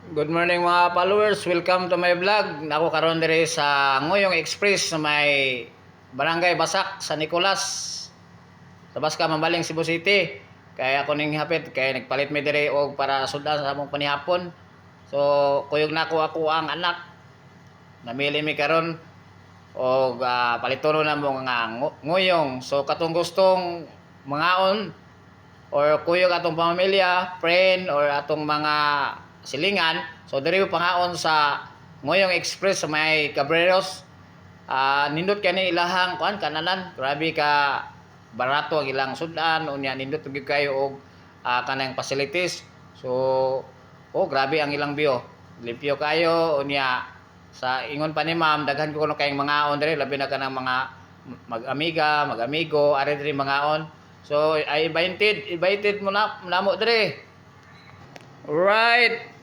Good morning mga followers, welcome to my vlog. Ako karon diri sa Ngoyong Express sa may Barangay Basak sa Nicolas. Labas ka mambaling Cebu City. Kaya ako ning hapit kay nagpalit mi diri og para sudan sa among panihapon. So kuyog nako ako ang anak. Namili mi karon og paliton na mo nga ngoyong. So katong gustong mangaon or kuyog atong pamilya, friend or atong mga silingan, so diri pangaon sa Ngoyong Express sa may Cabreros. Nindot kani ilahang kuan kananan, grabe ka barato ang ilang sudan, unya nindot gyud kayo og kanang facilities. So grabe ang ilang view, limpyo kayo, unya sa ingon pa ni ma'am daghan ko kuno kayong mangaon diri, labi na kanang mga mag-amiga, mag-amigo ari diri mangaon. So I invited mo na namo diri. Right.